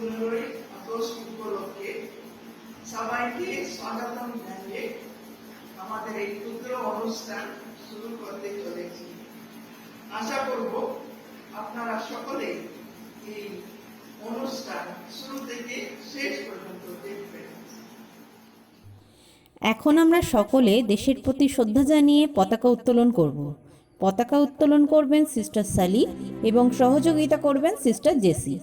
15 উপলক্ষে সবাইকে স্বাগতম জানিয়ে আমাদের এই ক্ষুদ্র অনুষ্ঠান শুরু করতে চলেছি। আশা করব আপনারা সকলে এই অনুষ্ঠান শুরু থেকে শেষ পর্যন্ত দেখবেন। এখন আমরা সকলে দেশের প্রতি শ্রদ্ধা জানিয়ে পতাকা উত্তোলন করব। পতাকা উত্তোলন করবেন সিস্টার সালি এবং সহযোগিতা করবেন সিস্টার জেসি।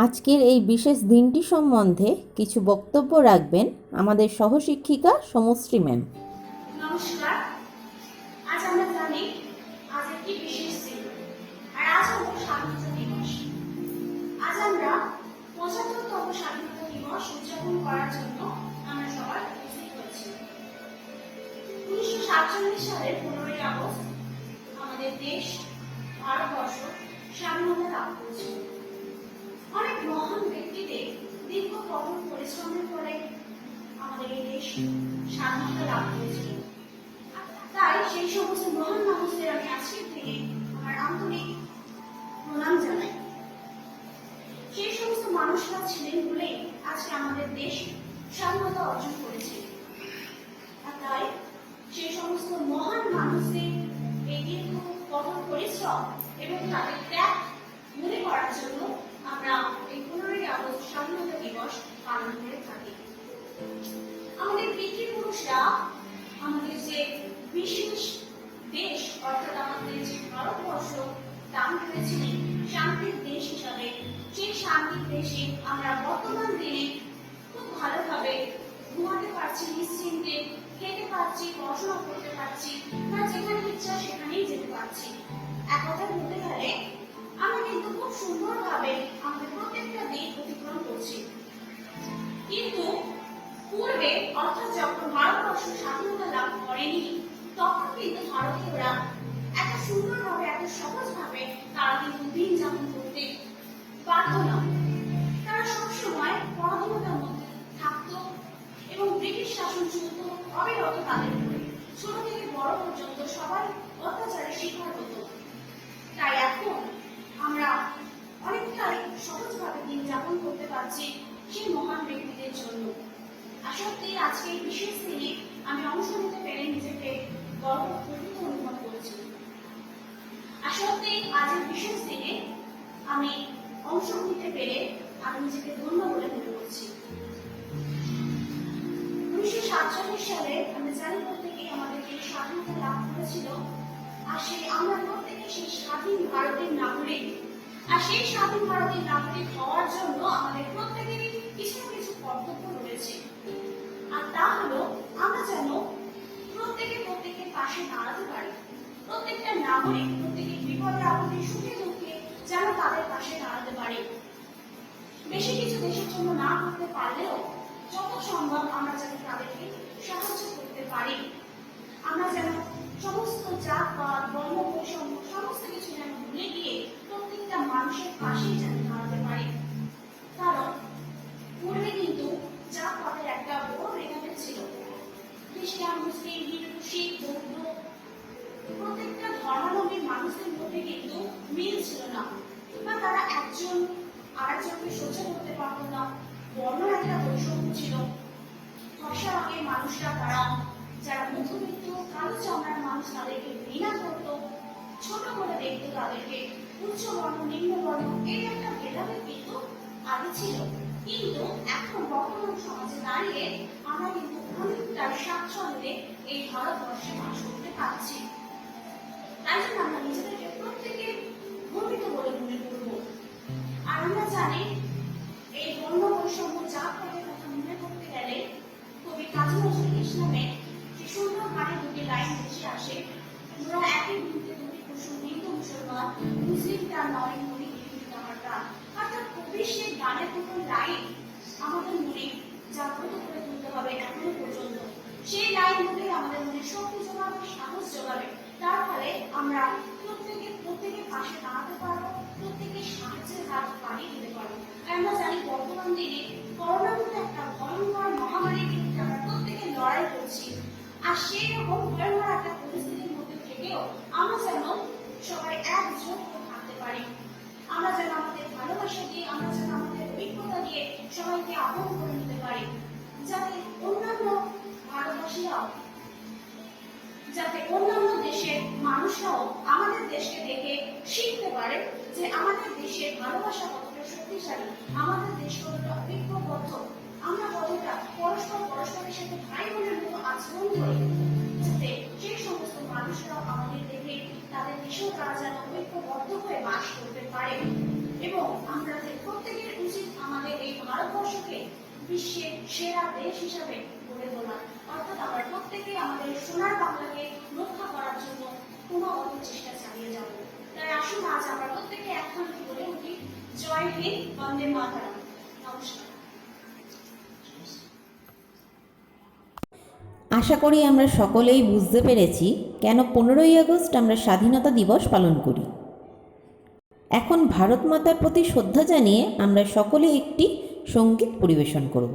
আজকের এই বিশেষ দিনটি সম্বন্ধে কিছু বক্তব্য রাখবেন আমাদের সহশিক্ষিকা সমশ্রী ম্যাম। নমস্কার। আজ আমরা জানি আজ একটি বিশেষ দিন, আর আজ হলো স্বাধীনতা দিবস। আজ আমরা ৭৫তম স্বাধীনতা দিবস উদযাপন করার জন্য আমরা সবাই উপস্থিত হয়েছি। ১৯৪৭ সালের ১৫ই আগস্ট আমাদের দেশ ভারতবর্ষ স্বাধীনতা লাভ করেছিল। অনেক মহান ব্যক্তিদের দীর্ঘ কঠোর পরিশ্রমের ফলে আমাদের এই দেশ স্বাধীনতা লাভ করেছিল। তাই সেই সমস্ত মহান মানুষদের আমি আজকের দিনে আমার আন্তরিক প্রণাম জানাই। সেই সমস্ত মানুষরা ছিলেন বলেই আজকে আমাদের দেশ স্বাধীনতা অর্জন করেছে। আর তাই সেই সমস্ত মহান মানুষদের এই দীর্ঘ কঠোর পরিশ্রম এবং তাদের ত্যাগ মনে করার জন্য আমরা এই ১৫ই আগস্ট স্বাধীনতা দিবস পালন করে থাকি। আমাদের পিতৃপুরুষরা আমাদের যে বিশেষ দেশ অর্থাৎ আমাদের যে ভারতবর্ষ দান করেছিলেন শান্তির দেশ হিসাবে, সেই শান্তির দেশে আমরা বর্তমান দিনে খুব ভালোভাবে ঘুমাতে পারছি, নিশ্চিন্তে খেতে পারছি, পড়াশোনা করতে পারছি, বা যেখানে ইচ্ছা সেখানেই যেতে পারছি। এক কথা বলতে গেলে আমরা কিন্তু খুব সুন্দরভাবে আমাদের প্রত্যেকটা দিক অতিক্রম করছি। কিন্তু পূর্বে অর্থাৎ যখন ভারতবর্ষ স্বাধীনতা লাভ করেনি তখন কিন্তু ভারতীয়রা এত সুন্দরভাবে এত সহজভাবে তারা কিন্তু দিন যাপন করতে পারত না। তারা সবসময় পরাধীনতার মধ্যে থাকতো এবং ব্রিটিশ শাসন চলত অবিরত তাদের উপরে। ছোট থেকে বড় পর্যন্ত সবাই অত্যাচারের শিকার হতো। তাই এখন আমরা অনেকটাই সহজভাবে দিন যাপন করতে পারছি, সেই মহান ব্যক্তিদের জন্য। আর সত্যি আজকে এই বিশেষ দিনে আমি অংশ নিতে পেরে নিজেকে গর্বিত অনুভব করেছি। আর সত্যি আজকের বিশেষ দিনে আমি অংশ নিতে পেরে আমি নিজেকে ধন্য বলে মনে করছি। 1947 সালে আমরা জানি প্রত্যেকে আমাদেরকে স্বাধীনতা লাভ করেছিল। আর আমরা প্রত্যেকে সেই স্বাধীন ভারতের নাগরিক। আর সেই স্বাধীন ভারতের নাগরিক হওয়ার জন্য আমাদের প্রত্যেকেরই কিছু না কিছু কর্তব্য রয়েছে। আর তা হলো আমরা যেন প্রত্যেকের পাশে দাঁড়াতে পারি। প্রত্যেকটা নাগরিক প্রত্যেকের বিপদে আপদে সুখে দুঃখে যেন তাদের পাশে দাঁড়াতে পারি। বেশি কিছু দেশের জন্য না করতে পারলেও যত সম্ভব আমরা যেন তাদেরকে সাহায্য করতে পারি। আমরা যেন সমস্ত জাতপাত বর্ণ বৈষম্য সমস্ত কিছু যেন ভুলে গিয়ে প্রত্যেকটা মানুষের পাশেই যেন দাঁড়াতে পারি। কারণ পূর্বে কিন্তু জাতপাতের একটা বড় ভেদাভেদ ছিল। খ্রিস্টান, মুসলিম, হিন্দু, শিখ, বৌদ্ধ প্রত্যেকটা ধর্মাবলম্বী মানুষদের মধ্যে কিন্তু মিল ছিল না, বা তারা একজন আরেকজনকে সহ্য করতে পারত না। বর্ণের একটা বৈষম্য ছিল। ফর্সা রঙের মানুষরা তারা যারা মধ্যবিত্ত কালো চামড়ার মানুষ তাদেরকে ঘৃণা করত, ছোট করে দেখতো তাদেরকে। উচ্চ বর্ণ নিম্ন বর্ণ এই একটা ভেদাভেদ কিন্তু আগে ছিল। কিন্তু এখন বর্তমান সমাজে দাঁড়িয়ে আমরা কিন্তু অনেকটা স্বাচ্ছন্দ্যে এই ভারতবর্ষে বাস করতে পারছি। তাই জন্য আমরা নিজেদেরকে প্রত্যেকে গর্বিত বলে মনে করব। আর আমরা জানি এই বর্ণ বৈষম্য জাতপাতের কথা মনে করতে গেলে কবি কাজী নজরুল ইসলামের যে সুন্দর গানে দুটি লাইন ভেসে আসে, তোমরা একই বৃন্তে দুটি কুসুম, হিন্দু মুসলমান, মুসলিম তার নয় মনে হিন্দু তাহার প্রাণ। অর্থাৎ কবির সেই গানের দুটো লাইন আমাদের মনে জাগ্রত করে তুলতে হবে এখনো পর্যন্ত। সেই লাইনগুলোই আমাদের মনে শক্তি যোগাবে, সাহস যোগাবে। তার ফলে আমরা প্রত্যেকের পাশে দাঁড়াতে পারবো, প্রত্যেকের সাহায্যের হাত বাড়িয়ে দিতে পারবো। আমরা জানি বর্তমান দিনে করোনার মতো একটা ভয়ঙ্কর মহামারীর বিরুদ্ধে আমরা প্রত্যেকে লড়াই করছি। আর সেই রকম ভয়ঙ্কর একটা পরিস্থিতির মধ্যে থেকেও আমরা যেন সবাই একজোট হয়ে থাকতে পারি। আমরা যেন আমাদের ভালোবাসা দিয়ে, আমরা যেন আমাদের অভিজ্ঞতা দিয়ে সবাইকে আপন করে নিতে পারি, যাতে অন্যান্য ভারতবাসীরাও, যাতে অন্যান্য দেশের মানুষরাও আমাদের দেশকে দেখে শিখতে পারে যে আমাদের দেশের ভালোবাসা কতটা শক্তিশালী, আমাদের দেশ কতটা ঐক্যবদ্ধ, আমরা কতটা পরস্পরের সাথে ভাই বোনের মতো আচরণ করি, যাতে সেই সমস্ত মানুষরাও আমাদের দেখে তাদের দেশেও তারা যেন ঐক্যবদ্ধ হয়ে বাস করতে পারে। এবং আমরা প্রত্যেকের উচিত আমাদের এই ভারতবর্ষকে বিশ্বের সেরা দেশ হিসাবে গড়ে তোলা। অর্থাৎ আমরা প্রত্যেকে আমাদের সোনার বাংলাকে রক্ষা করার জন্য ক্রমাগত চেষ্টা চালিয়ে যাব। তাই আসুন আজ আমরা প্রত্যেকে একসঙ্গে বলে উঠি, জয় হিন্দ, বন্দে মাতরম। নমস্কার। আশা করি আমরা সকলেই বুঝতে পেরেছি কেন 15ই আগস্ট আমরা স্বাধীনতা দিবস পালন করি। এখন ভারত মাতার প্রতি শ্রদ্ধা জানিয়ে আমরা সকলে একটি সঙ্গীত পরিবেশন করব।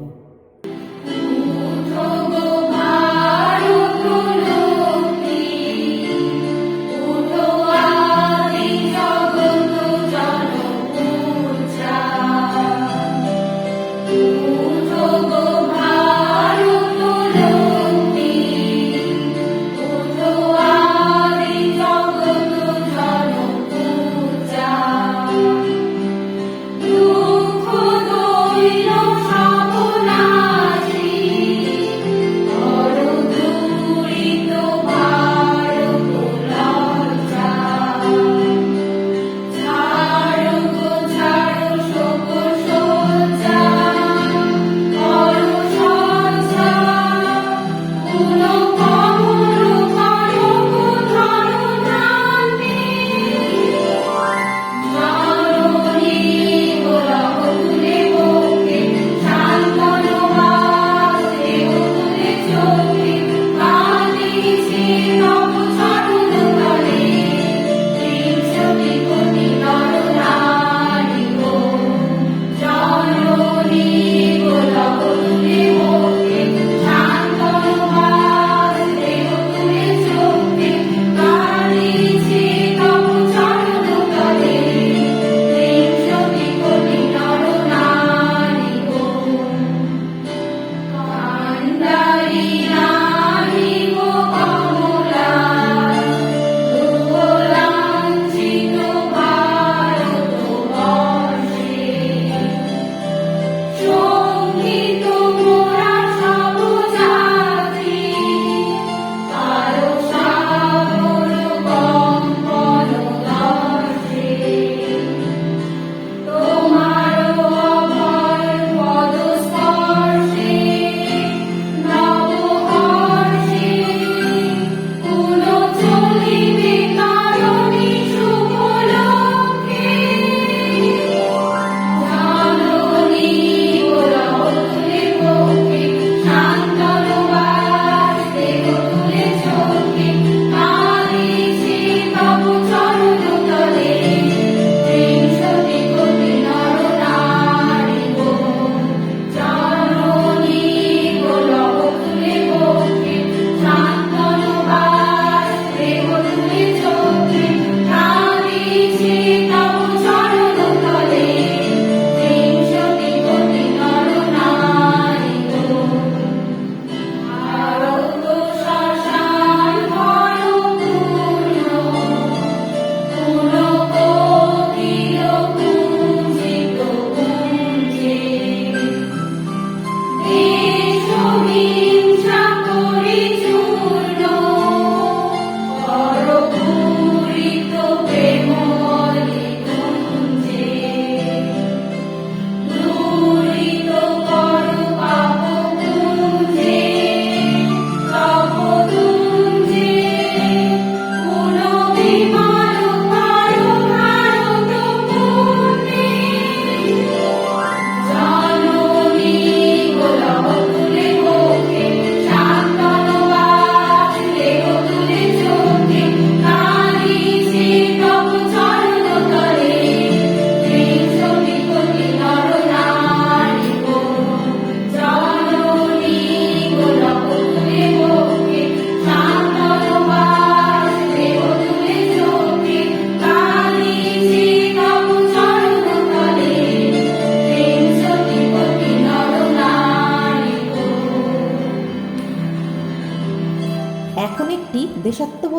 দুঃখ দৈন্য সাবনা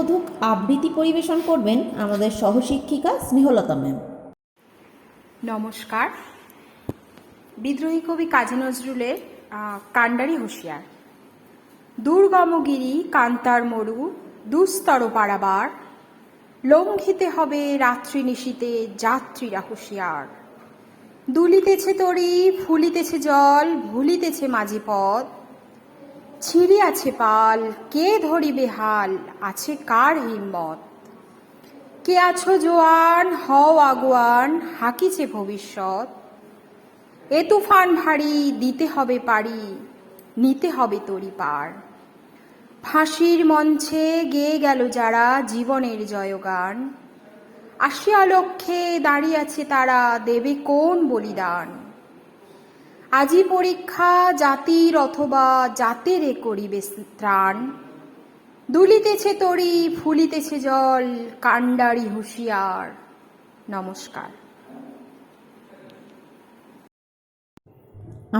দেশাত্মবোধক আবৃত্তি পরিবেশন করবেন আমাদের সহশিক্ষিকা স্নেহলতা ম্যাম। নমস্কার। বিদ্রোহী কবি কাজী নজরুলের কান্ডারি হুঁশিয়ার। দুর্গমগিরি কান্তার মরু দুস্তর পারাবার, লঙ্ঘিতে হবে রাত্রি নিশীতে যাত্রীরা হুঁশিয়ার। দুলিতেছে তরি ফুলিতেছে জল ভুলিতেছে মাঝি পথ, ছিঁড়িয়াছে পাল কে ধরিবে হাল আছে কার হিম্মত। কে আছো জোয়ান হও আগুয়ান হাকিছে ভবিষ্যৎ, এ তুফান ভারী দিতে হবে পারি নিতে হবে তরি পার। ফাঁসির মঞ্চে গেয়ে গেল যারা জীবনের জয়গান, আসিয়া লক্ষ্যে দাঁড়িয়েছে তারা দেবে কোন বলিদান। আজি পরীক্ষা জাতির অথবা জাতের করিবে ত্রাণ, দুলিতেছে তরি ফুলিতেছে জল কান্ডারি হুঁশিয়ার। নমস্কার।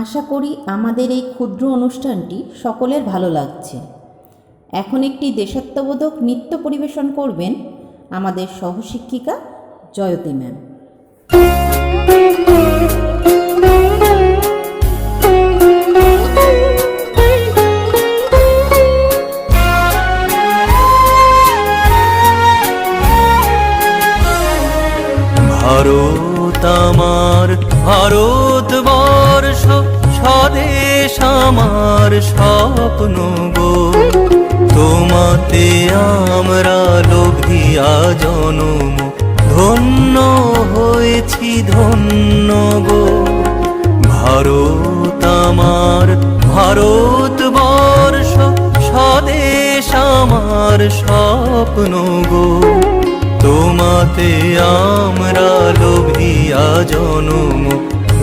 আশা করি আমাদের এই ক্ষুদ্র অনুষ্ঠানটি সকলের ভালো লাগছে। এখন একটি দেশাত্মবোধক নৃত্য পরিবেশন করবেন আমাদের সহশিক্ষিকা জয়তী ম্যাম। ভারত আমার ভারতবর্ষ, স্বদেশ আমার স্বপ্ন গো। তোমাতে আমরা লোভিয়া জনম, ধন্য হয়েছি ধন্য গো। ভারত আমার ভারতবর্ষ, স্বদেশ আমার স্বপ্ন গো। তোমাতে আমরা লোভিয়া জনম,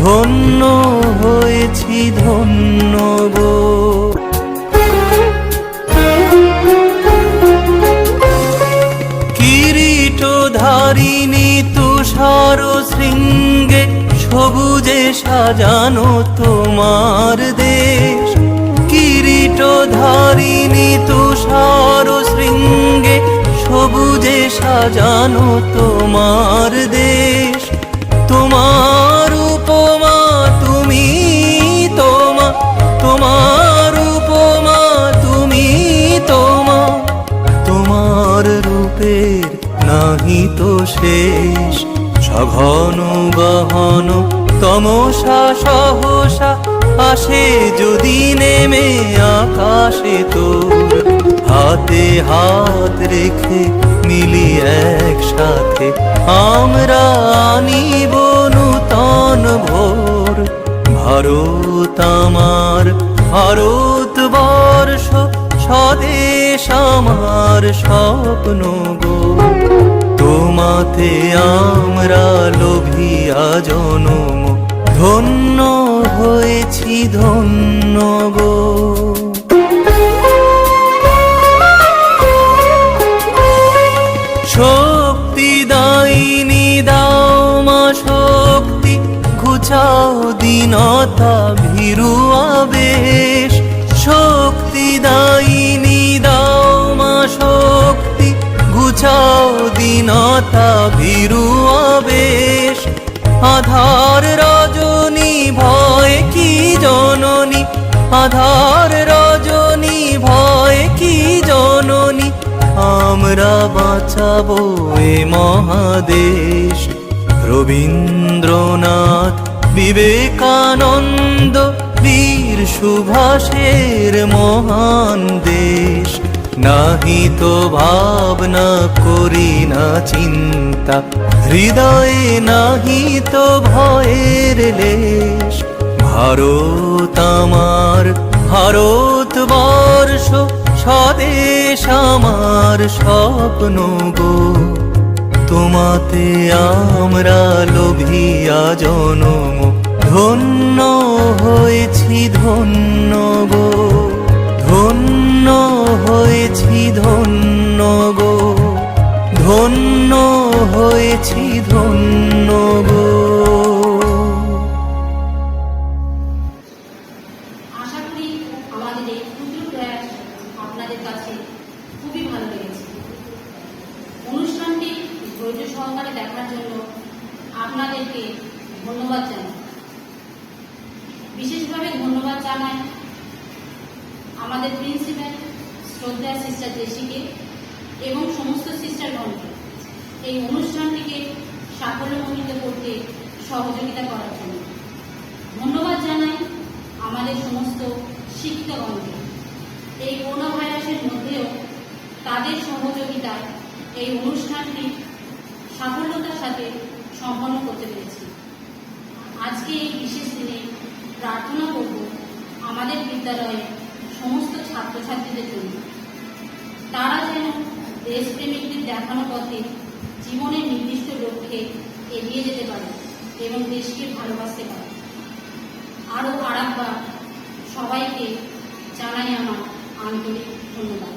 ধন্য হয়েছি ধন্য গো। কিরীটধারিণী তুষার শৃঙ্গে, সবুজে সাজানো তোমার দেশ। কিরীটধারিণী তুষার শৃঙ্গে, সবুজে সাজানো তোমার দেশ। তোমার উপমা তুমি তোমা, তোমার উপমা তুমি তোমা, তোমার রূপের নাহি তো শেষ। সঘন গহন তমসা সহসা আসে যদি নেমে আকাশে তোর, হাতে হাত রেখে মিলি একসাথে আমরা আনিব নূতন ভোর। ভারত আমার ভারতবর্ষ, স্বদেশ আমার স্বপ্ন গো। তোমাতে আমরা লোভিয়া জনম, ধন্য হয়েছি ধন্য গো। শক্তি দায়িনী দাও মা শক্তি, ঘুচাও দীনতা ভীরু আবেশ। শক্তি দায়িনী দাও মা শক্তি, ঘুচাও দীনতা ভীরু আবেশ। আধার রজনী ভয় কি জননী, আধার রজনী ভয় কি জননী। আমরা বাঁচাবো এ মহাদেশ। রবীন্দ্রনাথ বিবেকানন্দ বীর সুভাষের মহান দেশ। নাহি তো ভাবনা করি না চিন্তা, হৃদয়ে নাহি তো ভয়ের লেশ। ভারত আমার ভারতবর্ষ, স্বদেশ আমার স্বপ্ন গো। তোমাতে আমরা লোভিয়া জনম, ধন্য হয়েছি ধন্য গো। ধন্য হয়েছি ধন্য গো, ধন্য হয়েছি ধন্য গো। আশা করি আমাদের এই ক্ষুদ্র প্রয়াস আপনাদের কাছে খুবই ভালো লেগেছে। সহকারে দেখার জন্য আপনাদেরকে ধন্যবাদ জানাই। বিশেষভাবে ধন্যবাদ জানাই আমাদের প্রিন্সিপাল শ্রদ্ধা সিস্টার জেসিকে এবং সমস্ত সিস্টারগণকে এই অনুষ্ঠানটিকে সাফল্যমণ্ডিত করতে সহযোগিতা করার জন্য। ধন্যবাদ জানাই আমাদের সমস্ত শিক্ষিকাগণকে। এই করোনা ভাইরাসের মধ্যেও তাদের সহযোগিতায় এই অনুষ্ঠানটি সাফল্যতার সাথে সম্পন্ন করতে পেরেছি। আজকে এই বিশেষ দিনে প্রার্থনা করব আমাদের বিদ্যালয়ের সমস্ত ছাত্রছাত্রীদের জন্য, তারা যেন দেশপ্রেমিকদের দেখানো পথে জীবনের নির্দিষ্ট লক্ষ্যে এগিয়ে যেতে পারে এবং দেশকে ভালোবাসতে পারে। আরও আরেকবার সবাইকে জানাই আমার আন্তরিক ধন্যবাদ।